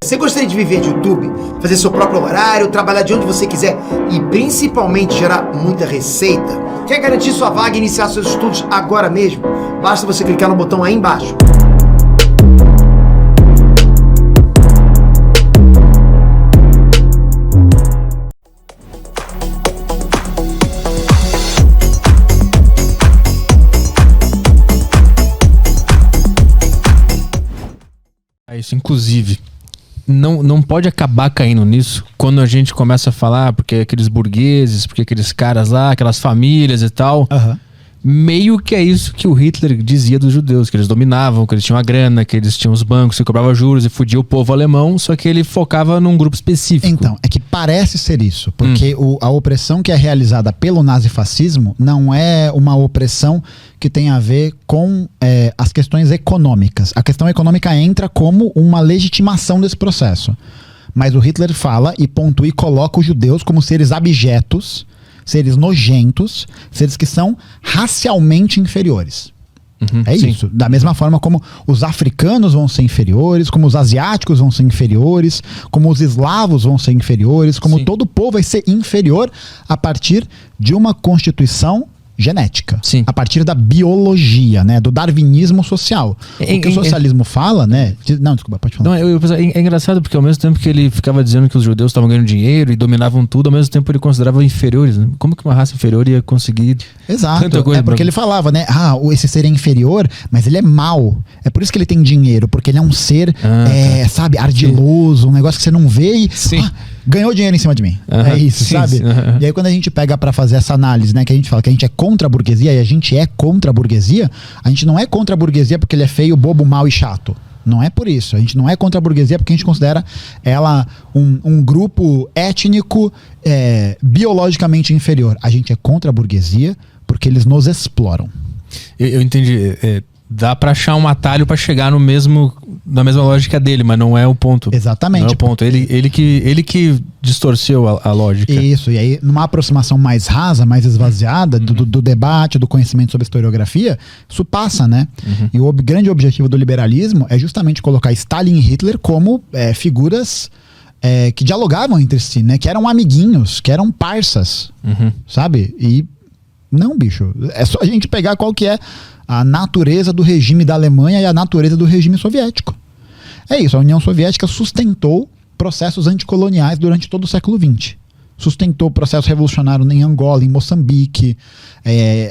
Você gostaria de viver de YouTube, fazer seu próprio horário, trabalhar de onde você quiser e principalmente gerar muita receita? Quer garantir sua vaga e iniciar seus estudos agora mesmo? Basta você clicar no botão aí embaixo. Isso, inclusive, não pode acabar caindo nisso quando a gente começa a falar porque aqueles burgueses, porque aqueles caras lá, aquelas famílias e tal. Meio que é isso que o Hitler dizia dos judeus, que eles dominavam, que eles tinham a grana, que eles tinham os bancos, que cobrava juros e fudia o povo alemão, só que ele focava num grupo específico. Então, é que parece ser isso, porque a opressão que é realizada pelo nazifascismo não é uma opressão que tem a ver com as questões econômicas. A questão econômica entra como uma legitimação desse processo. Mas o Hitler fala e pontua e coloca os judeus como seres abjetos, seres nojentos, seres que são racialmente inferiores. É sim. isso. Da mesma forma como os africanos vão ser inferiores, como os asiáticos vão ser inferiores, como os eslavos vão ser inferiores, como Sim. todo povo vai ser inferior a partir de uma constituição genética. Sim. A partir da biologia, né? Do darwinismo social. O que o socialismo fala, né? Não, desculpa, pode falar. Não, é engraçado porque ao mesmo tempo que ele ficava dizendo que os judeus estavam ganhando dinheiro e dominavam tudo, ao mesmo tempo ele considerava inferiores. Né? Como que uma raça inferior ia conseguir Exato, tanta coisa? É porque ele falava, né? Esse ser é inferior, mas ele é mau. É por isso que ele tem dinheiro, porque ele é um ser, sabe, ardiloso, um negócio que você não vê e ganhou dinheiro em cima de mim. É isso, sabe? E aí quando a gente pega pra fazer essa análise, né? Que a gente fala que a gente é contra a burguesia e a gente é contra a burguesia, a gente não é contra a burguesia porque ele é feio, bobo, mau e chato. Não é por isso. A gente não é contra a burguesia porque a gente considera ela um grupo étnico biologicamente inferior. A gente é contra a burguesia porque eles nos exploram. Eu entendi. Dá pra achar um atalho pra chegar na mesma lógica dele, mas não é o ponto. Exatamente. Não é o ponto. Ele que distorceu a lógica. Isso, e aí numa aproximação mais rasa, mais esvaziada do debate, do conhecimento sobre historiografia, isso passa, né? E o grande objetivo do liberalismo é justamente colocar Stalin e Hitler como figuras que dialogavam entre si, né? Que eram amiguinhos, que eram parças, sabe? E não, bicho, é só a gente pegar qual que é a natureza do regime da Alemanha e a natureza do regime soviético. É isso, a União Soviética sustentou processos anticoloniais durante todo o século XX. Sustentou o processo revolucionário em Angola, em Moçambique,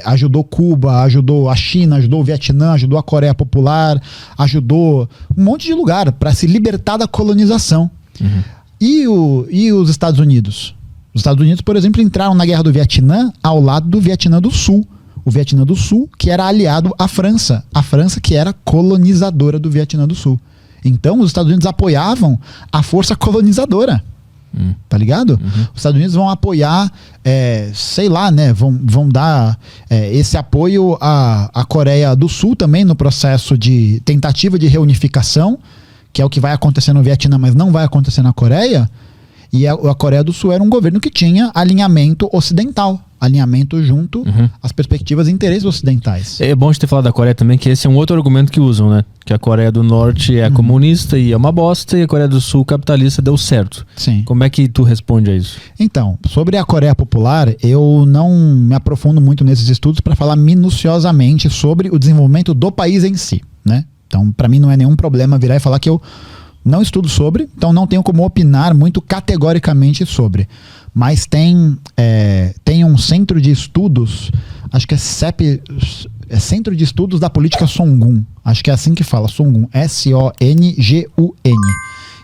ajudou Cuba, ajudou a China, ajudou o Vietnã, ajudou a Coreia Popular, ajudou um monte de lugar para se libertar da colonização. E os Estados Unidos? Os Estados Unidos, por exemplo, entraram na Guerra do Vietnã ao lado do Vietnã do Sul. O Vietnã do Sul, que era aliado à França. A França, que era colonizadora do Vietnã do Sul. Então, os Estados Unidos apoiavam a força colonizadora. Tá ligado? Os Estados Unidos vão apoiar, sei lá, né? Vão dar esse apoio à Coreia do Sul também no processo de tentativa de reunificação, que é o que vai acontecer no Vietnã, mas não vai acontecer na Coreia. E a Coreia do Sul era um governo que tinha alinhamento ocidental. Alinhamento junto às perspectivas e interesses ocidentais. É bom de ter falado da Coreia também, que esse é um outro argumento que usam, né? Que a Coreia do Norte é comunista e é uma bosta, e a Coreia do Sul capitalista deu certo. Sim. Como é que tu responde a isso? Então, sobre a Coreia Popular, eu não me aprofundo muito nesses estudos para falar minuciosamente sobre o desenvolvimento do país em si, né? Então, para mim não é nenhum problema virar e falar que eu não estudo sobre, então não tenho como opinar muito categoricamente sobre. Mas tem um centro de estudos, acho que é Centro de Estudos da Política Songun. Acho que é assim que fala, Songun. S-O-N-G-U-N.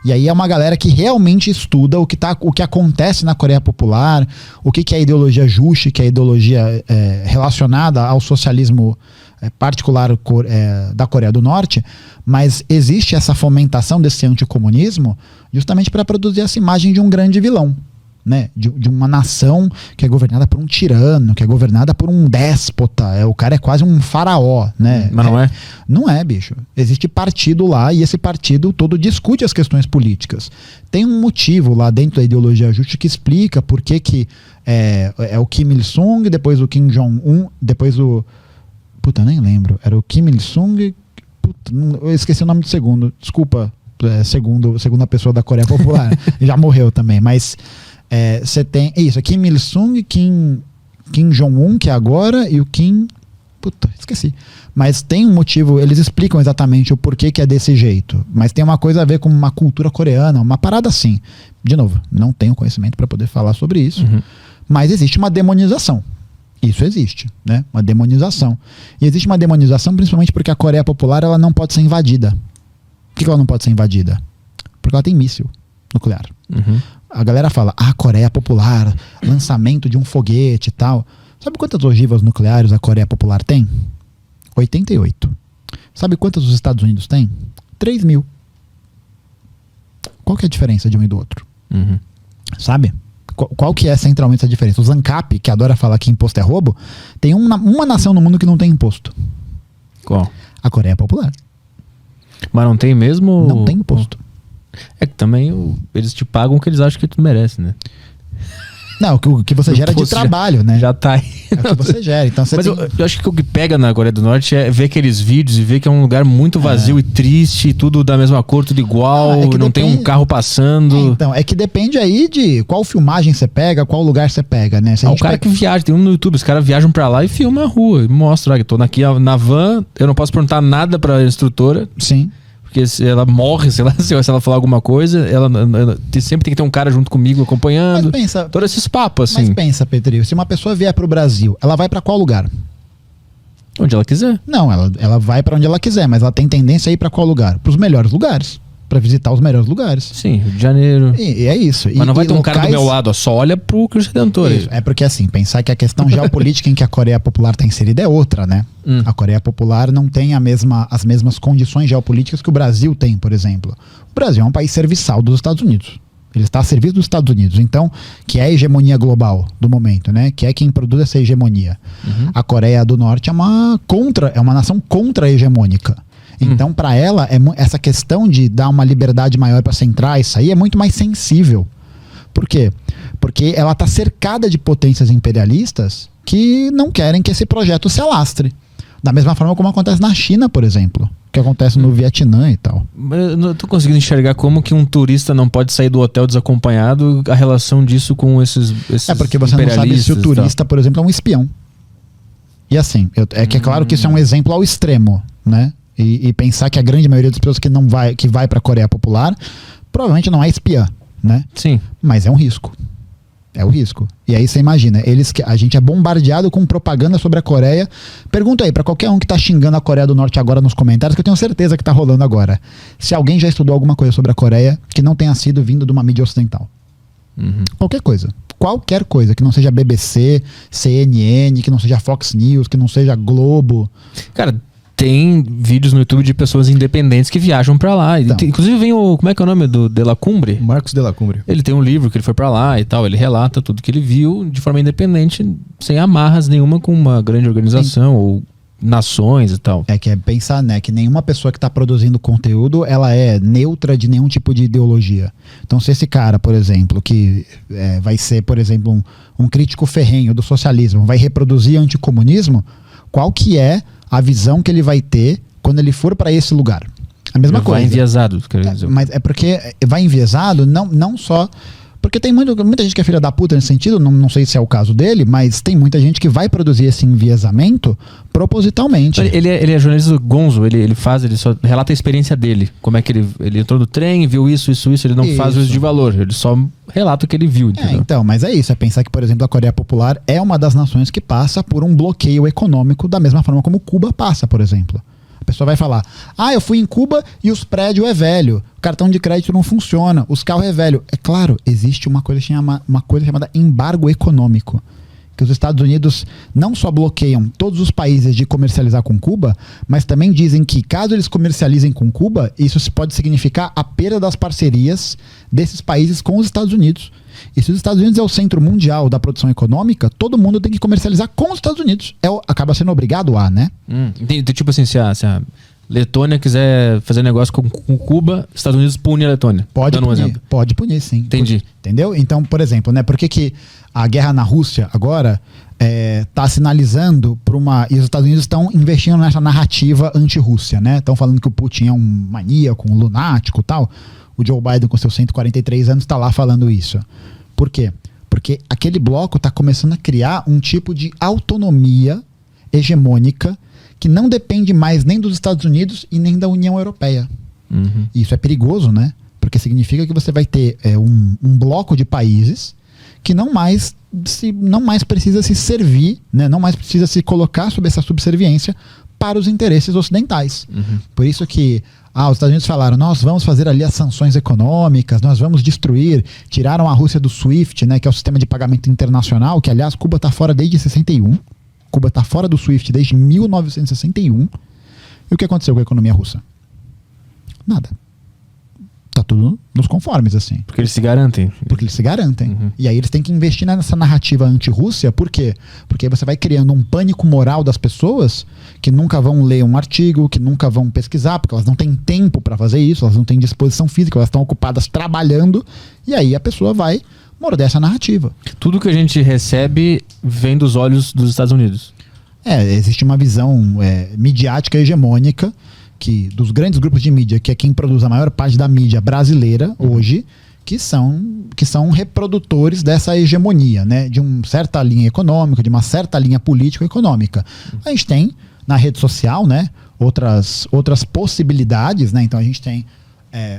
E aí é uma galera que realmente estuda o que acontece na Coreia Popular, o que é a ideologia Juche, que é a ideologia relacionada ao socialismo particular da Coreia do Norte, mas existe essa fomentação desse anticomunismo justamente para produzir essa imagem de um grande vilão, né? De uma nação que é governada por um tirano, que é governada por um déspota, o cara é quase um faraó, né? Mas não é? Não é, bicho. Existe partido lá e esse partido todo discute as questões políticas. Tem um motivo lá dentro da ideologia Juche que explica por que é o Kim Il-sung, depois o Kim Jong-un, depois o... Puta, nem lembro. Era o Kim Il-sung... Puta, eu esqueci o nome do segundo. Desculpa. segundo a pessoa da Coreia Popular. Já morreu também, mas você tem isso, Kim Il-sung, Kim Jong-un, que é agora, e o Kim... Puta, esqueci. Mas tem um motivo, eles explicam exatamente o porquê que é desse jeito. Mas tem uma coisa a ver com uma cultura coreana, uma parada assim. De novo, não tenho conhecimento para poder falar sobre isso. Mas existe uma demonização. Isso existe, né? Uma demonização. E existe uma demonização principalmente porque a Coreia Popular ela não pode ser invadida. Por que ela não pode ser invadida? Porque ela tem míssil nuclear. A galera fala, Coreia Popular, lançamento de um foguete e tal. Sabe quantas ogivas nucleares a Coreia Popular tem? 88. Sabe quantas os Estados Unidos têm? 3.000. Qual que é a diferença de um e do outro? Sabe? Qual que é centralmente a diferença? O Zancap, que adora falar que imposto é roubo, tem uma nação no mundo que não tem imposto. Qual? A Coreia Popular. Mas não tem mesmo? Não tem imposto. É que também eles te pagam o que eles acham que tu merece, né? Não, o que você gera de trabalho, né? Já tá aí. É o que você gera. Então, Mas eu acho que o que pega na Coreia do Norte é ver aqueles vídeos e ver que é um lugar muito vazio e triste, tudo da mesma cor, tudo igual, não tem um carro passando. Então, é que depende aí de qual filmagem você pega, qual lugar você pega, né? O cara que viaja, tem um no YouTube, os caras viajam pra lá e filmam a rua, e mostram, que eu tô aqui na van, eu não posso perguntar nada pra instrutora. Sim. Porque se ela morre, sei lá, se ela falar alguma coisa, ela sempre tem que ter um cara junto comigo acompanhando. Mas pensa, todos esses papos, assim. Mas pensa, Petri, se uma pessoa vier pro Brasil, ela vai pra qual lugar? Onde ela quiser. Não, ela vai pra onde ela quiser, mas ela tem tendência a ir pra qual lugar? Pros melhores lugares. Pra visitar os melhores lugares. Sim, Rio de Janeiro. E é isso. Mas não vai ter um cara do meu lado, só olha pro Cristo Redentor. Isso. É porque assim, pensar que a questão geopolítica em que a Coreia Popular está inserida é outra, né? A Coreia Popular não tem as mesmas condições geopolíticas que o Brasil tem, por exemplo. O Brasil é um país serviçal dos Estados Unidos. Ele está a serviço dos Estados Unidos, então, que é a hegemonia global do momento, né? Que é quem produz essa hegemonia. A Coreia do Norte é uma nação contra-hegemônica. Então, para ela, essa questão de dar uma liberdade maior para centrar isso aí é muito mais sensível. Por quê? Porque ela está cercada de potências imperialistas que não querem que esse projeto se alastre. Da mesma forma como acontece na China, por exemplo. Que acontece no Vietnã e tal. Eu não tô conseguindo enxergar como que um turista não pode sair do hotel desacompanhado, a relação disso com esses porque você não sabe se o turista, por exemplo, é um espião. E assim, é claro que isso é um exemplo ao extremo, né? E pensar que a grande maioria das pessoas que vai para a Coreia Popular provavelmente não é espiã, né? Sim. Mas é um risco. É o risco. E aí você imagina, a gente é bombardeado com propaganda sobre a Coreia. Pergunta aí para qualquer um que tá xingando a Coreia do Norte agora nos comentários, que eu tenho certeza que tá rolando agora. Se alguém já estudou alguma coisa sobre a Coreia que não tenha sido vindo de uma mídia ocidental. Qualquer coisa. Qualquer coisa, que não seja BBC, CNN, que não seja Fox News, que não seja Globo. Cara, tem vídeos no YouTube de pessoas independentes que viajam pra lá. Então. Inclusive vem como é que é o nome do De La Cumbre? Marcos De La Cumbre. Ele tem um livro que ele foi pra lá e tal, ele relata tudo que ele viu de forma independente, sem amarras nenhuma com uma grande organização ou nações e tal. É que é pensar, né, que nenhuma pessoa que está produzindo conteúdo, ela é neutra de nenhum tipo de ideologia. Então, se esse cara, por exemplo, que vai ser, por exemplo, um crítico ferrenho do socialismo, vai reproduzir anticomunismo, qual que é a visão que ele vai ter quando ele for para esse lugar? A mesma coisa. Vai enviesado, quer dizer. Mas é porque vai enviesado não só... Porque tem muita gente que é filha da puta nesse sentido, não sei se é o caso dele, mas tem muita gente que vai produzir esse enviesamento propositalmente. Ele é jornalista gonzo, ele só relata a experiência dele. Como é que ele entrou no trem, viu isso, ele não faz juízo de valor, ele só relata o que ele viu, entendeu? Então, mas é isso, é pensar que, por exemplo, a Coreia Popular é uma das nações que passa por um bloqueio econômico da mesma forma como Cuba passa, por exemplo. A pessoa vai falar, eu fui em Cuba e os prédios é velho, o cartão de crédito não funciona, os carros é velho. É claro, existe uma coisa chamada embargo econômico, que os Estados Unidos não só bloqueiam todos os países de comercializar com Cuba, mas também dizem que caso eles comercializem com Cuba, isso pode significar a perda das parcerias desses países com os Estados Unidos. E se os Estados Unidos é o centro mundial da produção econômica, todo mundo tem que comercializar com os Estados Unidos. Acaba sendo obrigado a, né? Tipo assim, se a Letônia quiser fazer negócio com Cuba, Estados Unidos pune a Letônia. Pode punir, exemplo. pode punir, sim. Entendi. Entendeu? Então, por exemplo, né, por que a guerra na Rússia agora está sinalizando para uma... E os Estados Unidos estão investindo nessa narrativa anti-Rússia, né? Estão falando que o Putin é um maníaco, um lunático e tal. O Joe Biden, com seus 143 anos, está lá falando isso. Por quê? Porque aquele bloco está começando a criar um tipo de autonomia hegemônica que não depende mais nem dos Estados Unidos e nem da União Europeia. Uhum. Isso é perigoso, né? Porque significa que você vai ter um bloco de países que não mais precisa se servir, né? Não mais precisa se colocar sob essa subserviência para os interesses ocidentais. Uhum. Por isso que os Estados Unidos falaram, nós vamos fazer ali as sanções econômicas, nós vamos destruir, tiraram a Rússia do SWIFT, né, que é o sistema de pagamento internacional, que aliás Cuba está fora desde 61. Cuba está fora do SWIFT desde 1961. E o que aconteceu com a economia russa? Nada. Tá tudo nos conformes, assim. Porque eles se garantem. Porque eles se garantem. Uhum. E aí eles têm que investir nessa narrativa anti-Rússia. Por quê? Porque aí você vai criando um pânico moral das pessoas que nunca vão ler um artigo, que nunca vão pesquisar, porque elas não têm tempo para fazer isso, elas não têm disposição física, elas estão ocupadas trabalhando. E aí a pessoa vai morder essa narrativa. Tudo que a gente recebe vem dos olhos dos Estados Unidos. Existe uma visão midiática hegemônica que dos grandes grupos de mídia, que é quem produz a maior parte da mídia brasileira hoje, que são reprodutores dessa hegemonia, né? De uma certa linha econômica, de uma certa linha político-econômica. A gente tem na rede social, né, outras possibilidades, né? Então a gente tem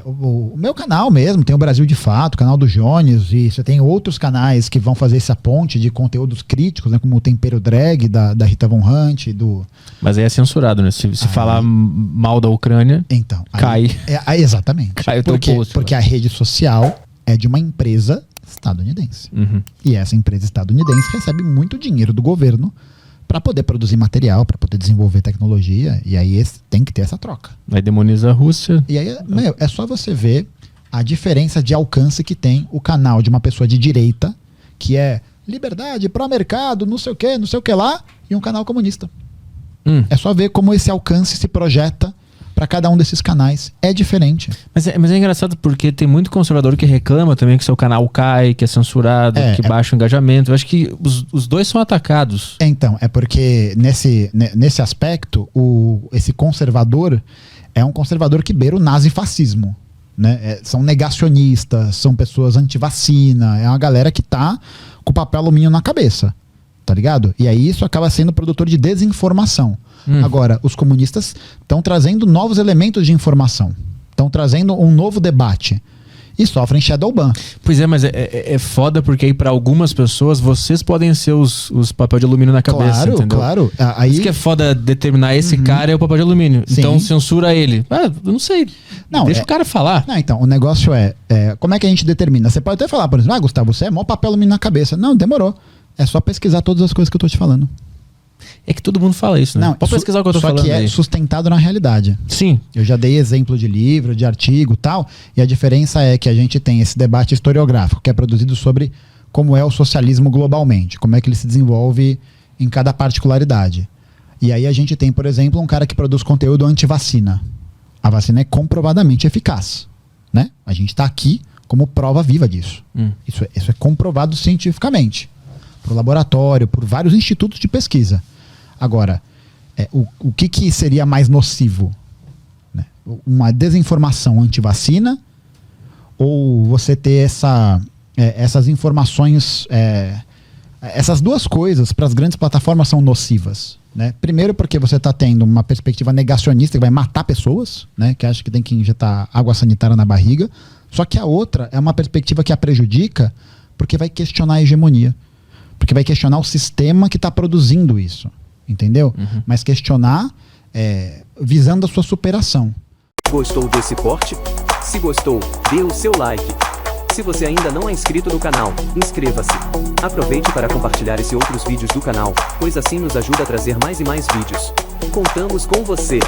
o meu canal mesmo, tem o Brasil de Fato, o canal do Jones, e você tem outros canais que vão fazer essa ponte de conteúdos críticos, né, como o Tempero Drag, da Rita Von Hunt, Mas aí é censurado, né? Se falar mal da Ucrânia, então, cai. Exatamente. Cai o teu post. Porque a rede social é de uma empresa estadunidense. Uhum. E essa empresa estadunidense recebe muito dinheiro do governo para poder produzir material, para poder desenvolver tecnologia, e aí tem que ter essa troca. Aí demoniza a Rússia. E aí, é só você ver a diferença de alcance que tem o canal de uma pessoa de direita, que é liberdade, pró-mercado, não sei o que lá, e um canal comunista. É só ver como esse alcance se projeta para cada um desses canais. É diferente. Mas é engraçado porque tem muito conservador que reclama também que seu canal cai, que é censurado, que baixa o engajamento. Eu acho que os dois são atacados. Então, é porque nesse aspecto, esse conservador é um conservador que beira o nazifascismo, né? São negacionistas, são pessoas anti-vacina, é uma galera que tá com papel alumínio na cabeça, tá ligado? E aí isso acaba sendo produtor de desinformação. Agora, os comunistas estão trazendo novos elementos de informação, estão trazendo um novo debate e sofrem shadow ban. Pois é, mas é foda porque aí pra algumas pessoas vocês podem ser os papel de alumínio na cabeça, entendeu? Claro. Aí... Isso que é foda determinar esse cara é o papel de alumínio. Sim. Então censura ele. Eu não sei. Deixa o cara falar. Não, então, o negócio como é que a gente determina? Você pode até falar, por exemplo, Gustavo, você é mó papel alumínio na cabeça. Não, demorou. É só pesquisar todas as coisas que eu tô te falando. É que todo mundo fala isso, né? Não, pode pesquisar o que eu tô falando. Só que é sustentado na realidade. Sim. Eu já dei exemplo de livro, de artigo e tal, e a diferença é que a gente tem esse debate historiográfico que é produzido sobre como é o socialismo globalmente, como é que ele se desenvolve em cada particularidade. E aí a gente tem, por exemplo, um cara que produz conteúdo anti-vacina. A vacina é comprovadamente eficaz, né? A gente está aqui como prova viva disso. Isso é comprovado cientificamente. Por laboratório, por vários institutos de pesquisa. Agora, o que seria mais nocivo? Né? Uma desinformação anti-vacina ou você ter essas informações... essas duas coisas para as grandes plataformas são nocivas. Né? Primeiro porque você está tendo uma perspectiva negacionista que vai matar pessoas, né? Que acha que tem que injetar água sanitária na barriga. Só que a outra é uma perspectiva que a prejudica porque vai questionar a hegemonia. Porque vai questionar o sistema que está produzindo isso. Entendeu? Mas questionar visando a sua superação. Gostou desse corte? Se gostou, dê o seu like. Se você ainda não é inscrito no canal, inscreva-se. Aproveite para compartilhar esse e outros vídeos do canal, pois assim nos ajuda a trazer mais e mais vídeos. Contamos com você!